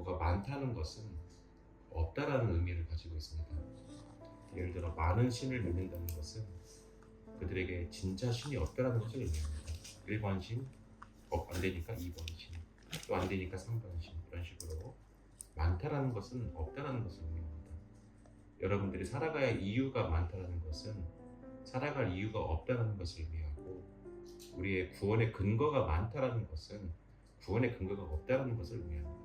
이유가 많다는 것은 없다라는 의미를 가지고 있습니다. 예를 들어 많은 신을 믿는다는 것은 그들에게 진짜 신이 없다라는 것을 의미합니다. 1번 신, 안 되니까 2번 신, 또 안 되니까 3번 신, 이런 식으로 많다라는 것은 없다라는 것을 의미합니다. 여러분들이 살아가야 이유가 많다라는 것은 살아갈 이유가 없다라는 것을 의미하고, 우리의 구원의 근거가 많다라는 것은 구원의 근거가 없다라는 것을 의미합니다.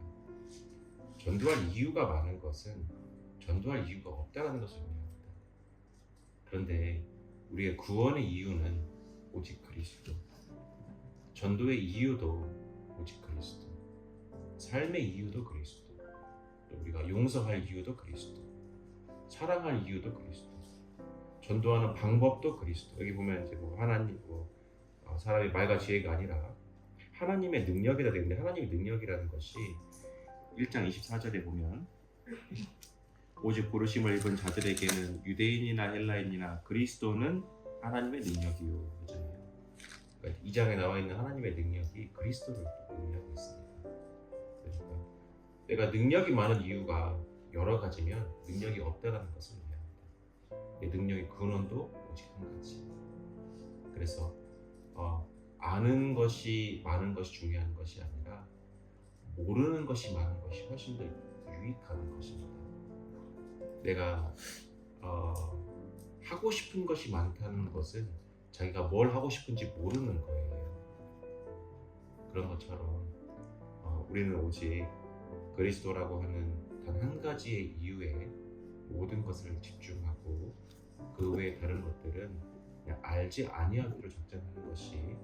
전도할 이유가 많은 것은 전도할 이유가 없다라는 것을 의미합니다. 그런데 우리의 구원의 이유는 오직 그리스도, 전도의 이유도 오직 그리스도, 삶의 이유도 그리스도, 또 우리가 용서할 이유도 그리스도, 사랑할 이유도 그리스도, 전도하는 방법도 그리스도. 여기 보면 이제 하나님 사람의 말과 지혜가 아니라 하나님의 능력이라 되어 있는데, 하나님의 능력이라는 것이 1장 24절에 보면 오직 부르심을 입은 자들에게는 유대인이나 헬라인이나 그리스도는 하나님의 능력이요 그러잖아요. 그러니까 2장에 나와 있는 하나님의 능력이 그리스도를 의미하고 있습니다. 그러니까 내가 능력이 많은 이유가 여러 가지면 능력이 없다는 것을 의미합니다. 내 능력의 근원도 오직 한 가지. 그래서 아는 것이 많은 것이 중요한 것이 아니라 모르는 것이 많은 것이 훨씬 더 유익한 것입니다. 내가 하고 싶은 것이 많다는 것은 자기가 뭘 하고 싶은지 모르는 거예요. 그런 것처럼 우리는 오직 그리스도라고 하는 단 한 가지의 이유에 모든 것을 집중하고 그 외의 다른 것들은 그냥 알지 아니하기로 작정하는 것이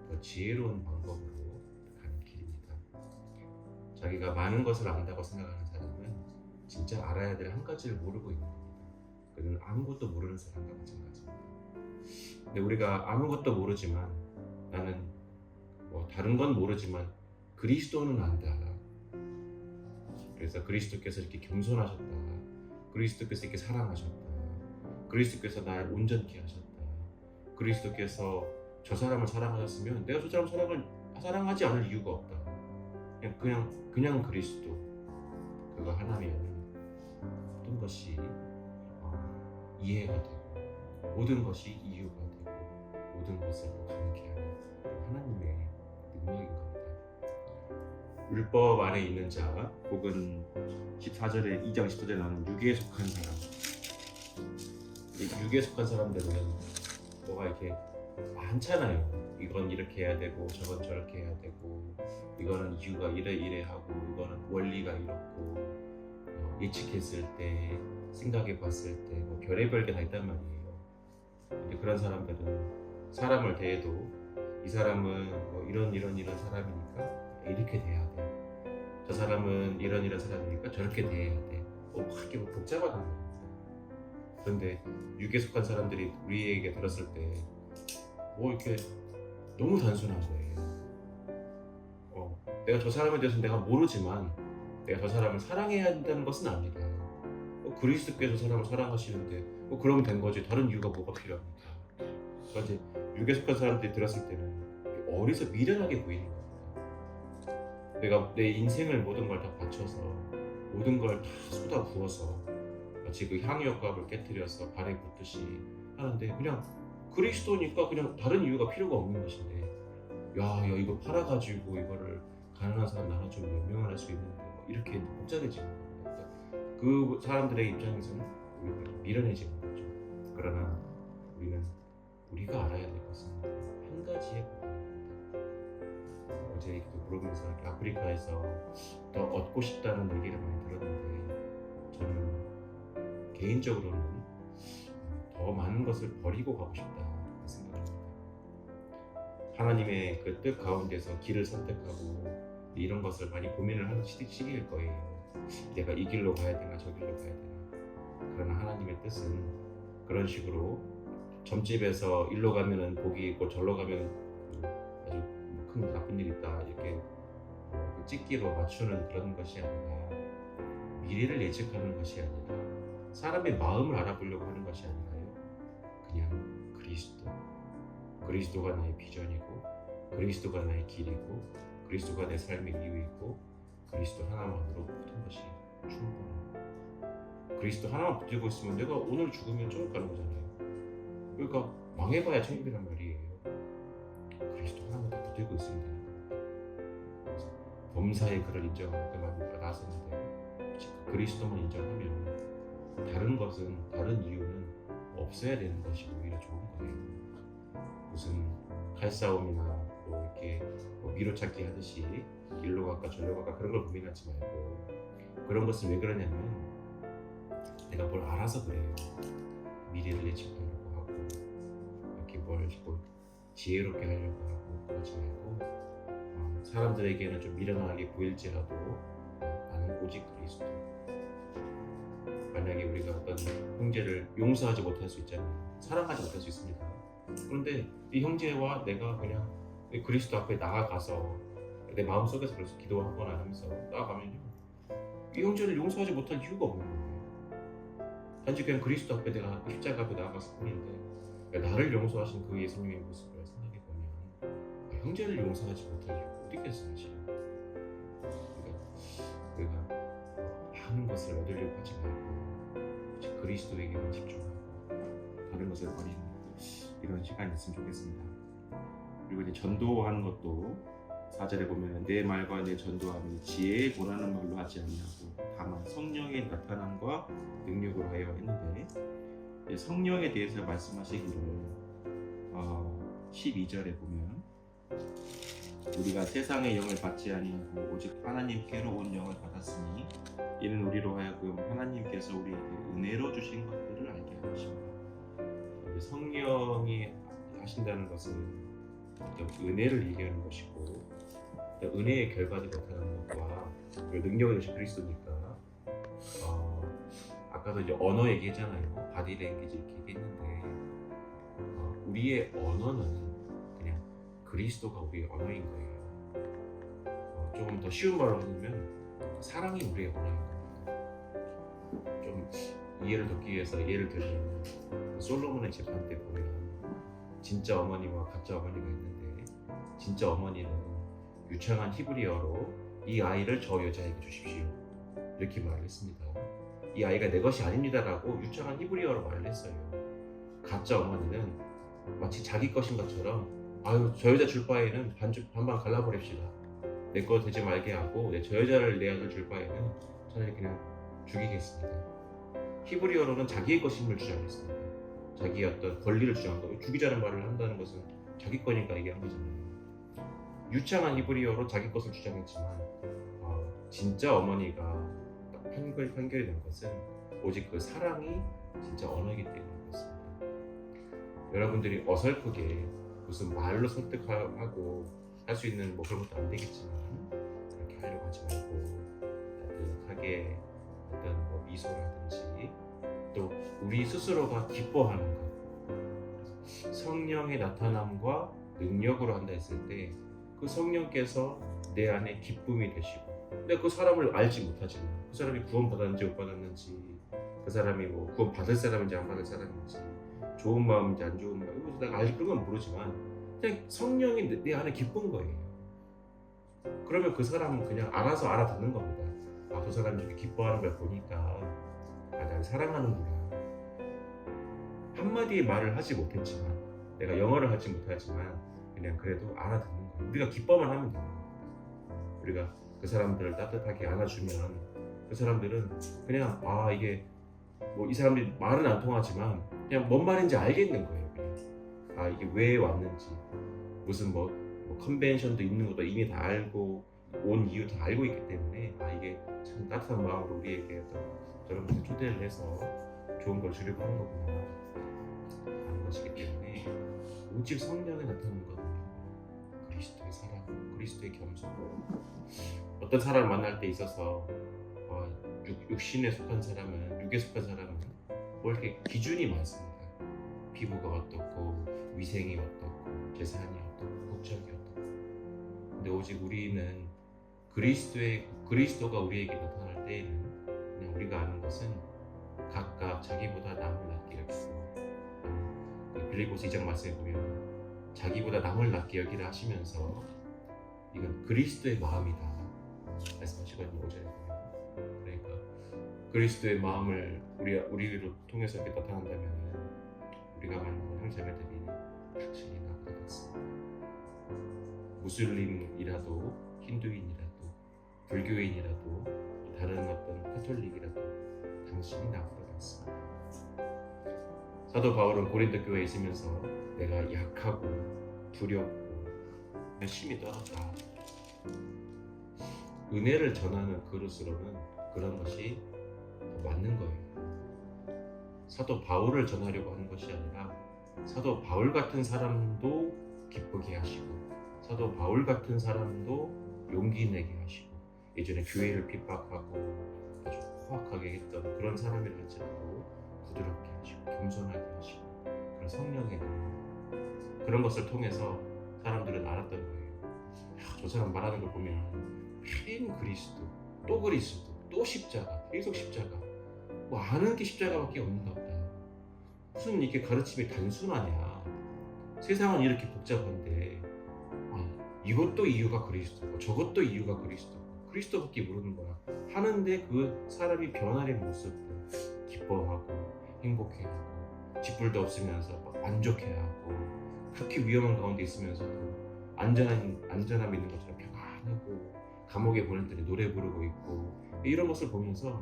더 지혜로운 방법으로 가는 길입니다. 자기가 많은 것을 안다고 생각하는 사람은 진짜 알아야 될 한 가지를 모르고 있는 겁니다. 그는 아무것도 모르는 사람과 마찬가지입니다. 근데 우리가 아무것도 모르지만, 나는 다른 건 모르지만 그리스도는 안다. 그래서 그리스도께서 이렇게 겸손하셨다, 그리스도께서 이렇게 사랑하셨다, 그리스도께서 나를 온전케 하셨다, 그리스도께서 저 사람을 사랑하셨으면 내가 저 사람을 사랑하지 않을 이유가 없다. 그냥 그리스도, 그거 하나면 모든 것이 이해가 되고 모든 것이 이유가 되고 모든 것을 가능케 하는 하나님의 능력인 겁니다. 율법 안에 있는 자, 혹은 14절에 2장 14절에 나오는 육에 속한 사람, 이 육에 속한 사람들은 뭐가 이렇게 많잖아요. 이건 이렇게 해야 되고 저건 저렇게 해야 되고, 이거는 이유가 이래 하고, 이거는 원리가 이렇고, 예측했을 때, 생각해 봤을 때 별의별 게 다 있단 말이에요. 근데 그런 사람들은 사람을 대해도 이 사람은 이런 사람이니까 이렇게 돼야 돼, 저 사람은 이런 사람이니까 저렇게 돼야 돼, 이렇게 복잡하단 말입니다. 그런데 육에 속한 사람들이 우리에게 들었을 때 이렇게 너무 단순한 거예요. 내가 저 사람에 대해서 내가 모르지만 내가 저 사람을 사랑해야 한다는 것은 아니다. 그리스도께서 사람을 사랑하시는데 그러면 된 거지, 다른 이유가 뭐가 필요합니까? 그런데 육에 속한 사람들이 들었을 때는 어리서 미련하게 보이는 겁니다. 내가 내 인생을 모든 걸 다 바쳐서 모든 걸 다 쏟아 부어서 마치 그 향유값을 깨뜨려서 발에 붓듯이 하는데, 그냥 그리스도니까 그냥 다른 이유가 필요가 없는 것인데, 야 이거 팔아가지고 이거를 가난한 사람 나눠주면 몇 명을 할 수 있는데 이렇게 복잡해지는 겁니다. 그러니까 그 사람들의 입장에서는 우리가 미련해지는 거죠. 그러나 우리가 알아야 될 것은 한 가지의 복음입니다. 어제 물어보면서 아프리카에서 더 얻고 싶다는 얘기를 많이 들었는데, 저는 개인적으로는 더 많은 것을 버리고 가고 싶다 생각합니다. 하나님의 그 뜻 가운데서 길을 선택하고 이런 것을 많이 고민을 하는 시기일 거예요. 내가 이 길로 가야 되나 저 길로 가야 되나. 그러나 하나님의 뜻은 그런 식으로 점집에서 일로 가면은 복이 있고 절로 가면 아주 큰 나쁜 일 있다, 이렇게 찍기로 맞추는 그런 것이 아니라, 미래를 예측하는 것이 아니라, 사람의 마음을 알아보려고 하는 것이 아니라요, 그냥 그리스도가 나의 비전이고, 그리스도가 나의 길이고, 그리스도가 내 삶의 이유이고, 그리스도 하나만으로 모든 것이 충분합니다. 그리스도 하나만 붙들고 있으면 내가 오늘 죽으면 천국 가는 거잖아요. 그러니까 망해봐야 천국이란 말이에요. 그리스도 하나만 더 붙들고 있으면 되는 겁니다. 범사의 그를 인정하고 그 말이 나섰는데 그리스도만 인정하면 다른 것은, 다른 이유는 없어야 되는 것이 오히려 좋은 거예요. 무슨 칼싸움이나 뭐 이렇게 뭐 미로찾기 하듯이 일로 갈까 저로 갈까 그런 걸 고민하지 말고, 그런 것은 왜 그러냐면 내가 뭘 알아서 그래요. 미래를 예측하려고 하고 이렇게 뭘 자꾸 지혜롭게 하려고 하고 그러지 말고, 사람들에게는 좀 미련하게 보일지라도 나는 오직 그리스도. 만약에 우리가 어떤 형제를 용서하지 못할 수 있잖아요. 사랑하지 못할 수 있습니다. 그런데 이 형제와 내가 그냥 그리스도 앞에 나아가서 내 마음속에서 그래서 기도하거나 하면서 나아가면요, 이 형제를 용서하지 못할 이유가 없는 거예요. 단지 그냥 그리스도 앞에 내가 십자가 앞에 나아갔을 뿐인데, 나를 용서하신 그 예수님의 모습을 생각해보면 형제를 용서하지 못할 이유가 어디 있겠어요, 사실은. 그러니까 우리가 많은 것을 얻으려고 하지 말고 그리스도에게만 집중하고 다른 것을 버리는 이런 시간이 있으면 좋겠습니다. 그리고 이제 전도하는 것도 4절에 보면 내 말과 내 전도함이 지혜에 권하는 말로 하지 아니하고 다만 성령의 나타남과 능력으로 하여 했는데, 성령에 대해서 말씀하시기를 12절에 보면 우리가 세상의 영을 받지 아니하고 오직 하나님께로 온 영을 받았으니 이는 우리로 하여금 하나님께서 우리에게 은혜로 주신 것들을 알게 하십니다. 성령이 하신다는 것은 어떤 은혜를 얘기하는 것이고, 은혜의 결과를 나타나는 것과 능력의 것이 그리스도니까, 아까도 이제 언어 얘기했잖아요. 바디랭귀지 이렇게 얘기했는데, 우리의 언어는 그냥 그리스도가 우리의 언어인 거예요. 조금 더 쉬운 말로 하면 사랑이 우리의 언어인 겁니다. 좀 이해를 돕기 위해서 예를 들면 솔로몬의 재판 때 보면 진짜 어머니와 가짜 어머니가 있는데, 진짜 어머니는 유창한 히브리어로 이 아이를 저 여자에게 주십시오 이렇게 말을 했습니다. 이 아이가 내 것이 아닙니다라고 유창한 히브리어로 말을 했어요. 가짜 어머니는 마치 자기 것인 것처럼 아유 저 여자 줄 바에는 반반 갈라버립시다. 내 거 되지 말게 하고 저 여자를 내 아들 줄 바에는 차라리 그냥 죽이겠습니다. 히브리어로는 자기의 것임을 주장했습니다. 자기의 어떤 권리를 주장한다고, 죽이자는 말을 한다는 것은 자기 거니까 얘기한 거잖아요. 유창한 히브리어로 자기 것을 주장했지만 진짜 어머니가 판결이 난 것은 오직 그 사랑이 진짜 언어이기 때문인 것입니다. 여러분들이 어설프게 무슨 말로 설득하고 할 수 있는 뭐 그런 것도 안 되겠지만 그렇게 하려고 하지 말고 따뜻하게 어떤 뭐 미소라든지 또 우리 스스로가 기뻐하는 것, 성령의 나타남과 능력으로 한다 했을 때 그 성령께서 내 안에 기쁨이 되시고, 근데 그 사람을 알지 못하지만 그 사람이 구원받았는지 못 받았는지, 그 사람이 뭐 구원 받을 사람인지 안 받을 사람인지, 좋은 마음인지 안 좋은 마음, 이거 내가 알 그런 건 모르지만 그냥 성령이 내 안에 기쁜 거예요. 그러면 그 사람은 그냥 알아서 알아듣는 겁니다. 그 사람이 이렇게 기뻐하는 걸 보니까 날 사랑하는구나. 한마디의 말을 하지 못했지만, 내가 영어를 하지 못하지만 그냥 그래도 알아듣는 거예요. 우리가 기뻐만 하면 되는 겁니다. 우리가 그 사람들을 따뜻하게 안아주면 그 사람들은 그냥 이게 뭐 이 사람들이 말은 안 통하지만 그냥 뭔 말인지 알겠는 거예요. 그냥 이게 왜 왔는지, 무슨 뭐 컨벤션도 있는 것도 이미 다 알고 온 이유 다 알고 있기 때문에 이게 참 따뜻한 마음으로 우리에게 저런 것을 초대를 해서 좋은 걸 주려고 하는 거구나 하는 것이기 때문에, 오직 성령에 나타나는 거거든요. 그리스도의 사랑, 그리스도의 겸손. 어떤 사람을 만날 때 있어서 육신에 속한 사람은, 육에 속한 사람은 뭐 이렇게 기준이 많습니다. 피부가 어떻고, 위생이 어떻고, 재산이 어떻고, 국적이 어떻고. 근데 오직 우리는 그리스도가 우리에게 나타날 때에는 그냥 우리가 아는 것은 각각 자기보다 남을 낮게 여기고, 빌립보서 2장 말씀에 보면 자기보다 남을 낮게 여기라 하시면서 이건 그리스도의 마음이다 말씀하시거든요. 수가 있는 5절에 보면. 그러니까 그리스도의 마음을 우리로 통해서 이렇게 나타난다면 우리가 만나는 형제자매들이 당신이 나보다 낫습니다. 무슬림이라도 힌두인이라도 불교인이라도 다른 어떤 카톨릭이라도 당신이 나보다 낫습니다. 사도 바울은 고린도 교회에 있으면서 내가 약하고 두렵고 심이 떨었다. 은혜를 전하는 그릇으로는 그런 것이 더 맞는 거예요. 사도 바울을 전하려고 하는 것이 아니라 사도 바울 같은 사람도 기쁘게 하시고 사도 바울 같은 사람도 용기 내게 하시고 예전에 교회를 핍박하고 아주 포악하게 했던 그런 사람이라 할지라도 부드럽게 하시고 겸손하게 하시고 그런 성령의 능력 그런 것을 통해서 사람들은 알았던 거예요. 저 사람 말하는 걸 보면 偏그리스도 또 그리스도 또 십자가 계속 십자가 뭐 아는 게 십자가밖에 없는가 보다. 무슨 이렇게 가르침이 단순하냐. 세상은 이렇게 복잡한데 이것도 이유가 그리스도고 저것도 이유가 그리스도고 그리스도밖에 모르는 거야 하는데 그 사람이 변화된 모습을 기뻐하고 행복해하고 쥐뿔도 없으면서 만족해하고 그렇게 위험한 가운데 있으면서도 안전함이 있는 것처럼 평안하고 감옥에 보낼 때는 노래 부르고 있고 이런 것을 보면서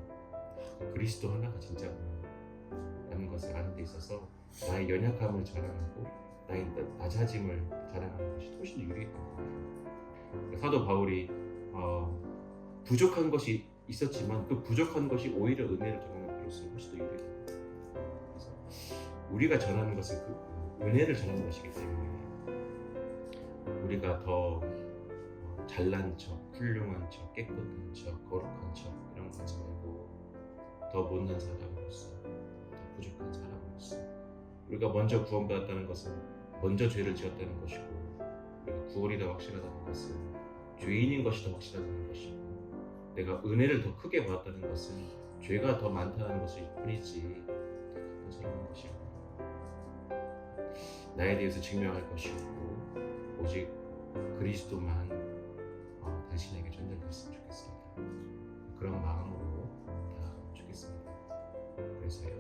그리스도 하나가 진짜구나 라는 것을 아는 데 있어서 나의 연약함을 자랑하고 나의 낮아짐을 자랑하는 것이 훨씬 유리했던 거예요. 사도 바울이 부족한 것이 있었지만 그 부족한 것이 오히려 은혜를 전하는 그로서 훨씬 더 유리했던 거예요. 그래서 우리가 전하는 것은 그 은혜를 전하는 것이기 때문에 우리가 더 잘난 척, 훌륭한 척, 깨끗한 척, 거룩한 척 이런 거 하지 말고 더 못난 사람으로서 더 부족한 사람으로서 우리가 먼저 구원받았다는 것은 먼저 죄를 지었다는 것이고 우리가 구원이 더 확실하다는 것은 죄인인 것이 더 확실하다는 것이고 내가 은혜를 더 크게 받았다는 것은 죄가 더 많다는 것일 뿐이지 그런 사람인 것이 아니라 나에 대해서 증명할 것이 없고 오직 그리스도만 당신에게 전달됐으면 좋겠습니다. 그런 마음으로 나아가면 좋겠습니다. 그래서요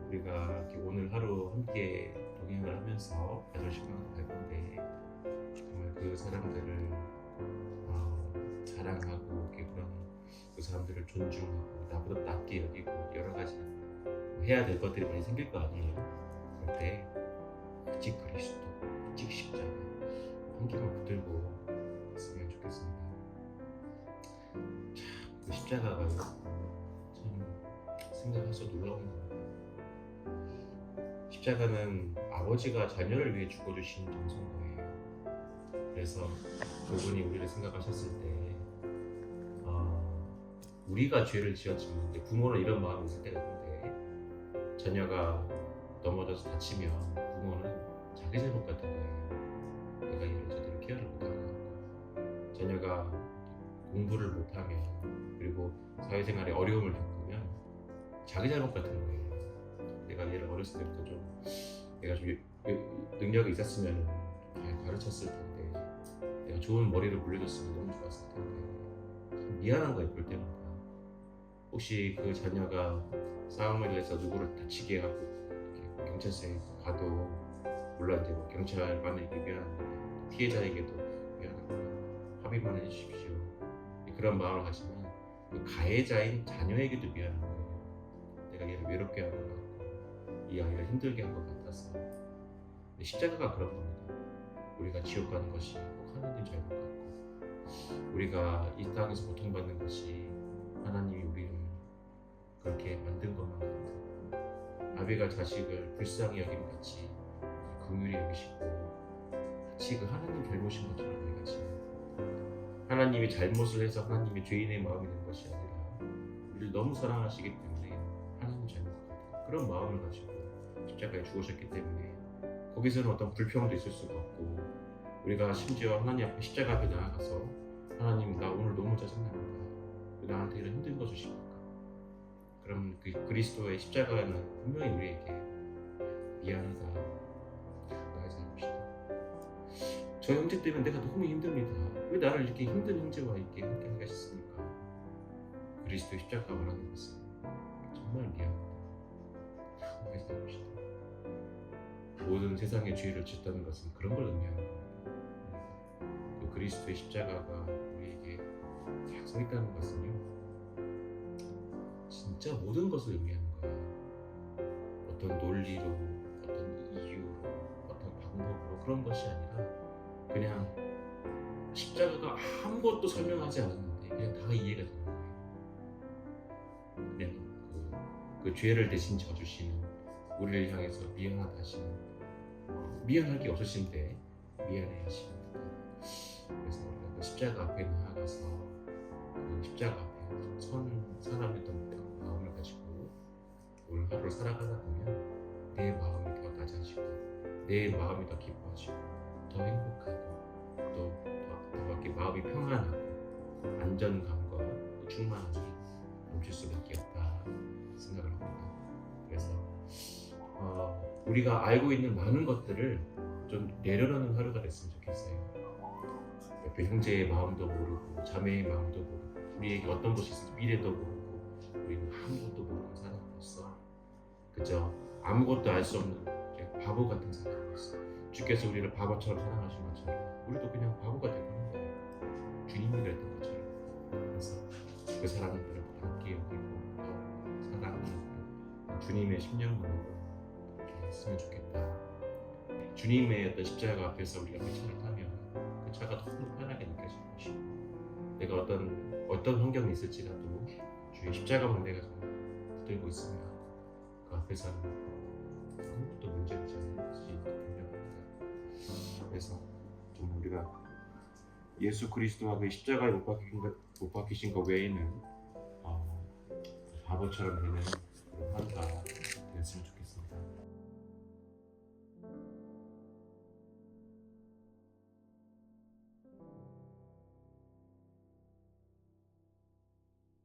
우리가 이렇게 오늘 하루 함께 동행을 하면서 8시간을 갈 건데 정말 그 사람들을 사랑하고 그런 그 사람들을 존중하고 나보다 낮게 여기고 여러 가지 해야 될 것들이 많이 생길 거 아니에요. 그럴 때 오직 그리스도, 오직 십자가 한 개만 붙들고 있으면 좋겠습니다. 참, 그 십자가가 참 생각해서 놀라운 겁니다. 십자가는 아버지가 자녀를 위해 죽어주신 정성인 거예요. 그래서 그분이 우리를 생각하셨을 때 우리가 죄를 지었지만 부모는 이런 마음이 있을 때가 있는데 자녀가 넘어져서 다치면 부모는 자기 잘못 같은 거예요. 내가 얘를 제대로 케어를 못하고 자녀가 공부를 못하면 그리고 사회생활에 어려움을 겪으면 자기 잘못 같은 거예요. 내가 얘를 어렸을 때부터 내가 좀 능력이 있었으면 잘 가르쳤을 텐데 내가 좋은 머리를 물려줬으면 너무 좋았을 텐데 참 미안한 거예요. 볼 때마다 혹시 그 자녀가 싸움을 해서 누구를 다치게 하고 경찰서에 가도 물론 이제 뭐 경찰관에게 미안합니다. 피해자에게도 미안합니다. 합의만 해주십시오. 그런 마음을 가지만 그 가해자인 자녀에게도 미안한 거예요. 내가 얘를 외롭게 한 것 같고 이 아이를 힘들게 한 것 같아서. 근데 십자가가 그런 겁니다. 우리가 지옥 가는 것이 꼭 하나님 잘못 같고 우리가 이 땅에서 고통받는 것이 하나님이 우리를 그렇게 만든 것만 같은 아비가 자식을 불쌍히 여김 같이 긍휼히 여기시고 마치 그 하나님 잘못인 것처럼 여기지만 하나님이 잘못을 해서 하나님이 죄인의 마음이 된 것이 아니라 우리를 너무 사랑하시기 때문에 하나님 잘못 같은 그런 마음을 가지고 십자가에 죽으셨기 때문에 거기서는 어떤 불평도 있을 수가 없고 우리가 심지어 하나님 앞에 십자가 앞에 나아가서 하나님 나 오늘 너무 짜증납니다. 나한테 이런 힘든 거 주십니까? 그럼 그 그리스도의 십자가는 분명히 우리에게 미안하다 나의 잘못이다 저 형제 때문에 내가 너무 힘듭니다. 왜 나를 이렇게 힘든 형제와 이렇게 함께 하게 하셨습니까? 그리스도의 십자가가 말하는 것은 정말 미안합니다. 함께 살봅시다. 모든 세상의 죄를 짓다는 것은 그런 걸 의미하는 겁니다. 그 그리스도의 십자가가 우리에게 딱 서 있다는 것은요, 진짜 모든 것을 의미하는 거예요. 어떤 논리로, 어떤 이유로, 어떤 방법으로 그런 것이 아니라 그냥 십자가가 아무것도 설명하지 않았는데 그냥 다 이해가 되는 거예요. 그냥 그 죄를 대신 져주시는, 우리를 향해서 미안하다 하시는, 미안할 게 없으신데 미안해 하시는 듯한. 그래서 우리가 그 십자가 앞에 나아가서 그 십자가 앞에 선 사람이었던 마음을 가지고 오늘 하루를 살아가다 보면 내 마음이 더 낮아지고 내 마음이 더 기뻐지고 더 행복하고 더 이렇게 마음이 평안하고 안전감과 그 충만함이 넘칠 수밖에 없다 생각을 합니다. 그래서 우리가 알고 있는 많은 것들을 좀 내려놓는 하루가 됐으면 좋겠어요. 옆에 형제의 마음도 모르고 자매의 마음도 모르고 우리에게 어떤 것이 있을지 미래도 모르고 우리는 아무것도 모르는 사람으로서 그저 아무것도 알 수 없는 바보 같은 사람으로서 주께서 우리를 바보처럼 사랑하신 것처럼 우리도 그냥 바보가 되는 거예요. 주님이 그랬던 것처럼. 그래서 그 사람들을 함께 여기고 또 사랑하고 주님의 심령으로 했으면 좋겠다. 주님의 어떤 십자가 앞에서 우리가 그 차를 타면 그 차가 너무 편하게 느껴질 것이고 내가 어떤 환경이 있을지라도 주의 십자가만 내가 붙들고 있으면 그 앞에서는 아무것도 문제되지 않는 것이 분명합니다. 그래서 좀 우리가 예수 그리스도와 그 십자가에 못 박히신 것 외에는 바보처럼 되는 그런 하루가 되었으면 좋겠습니다.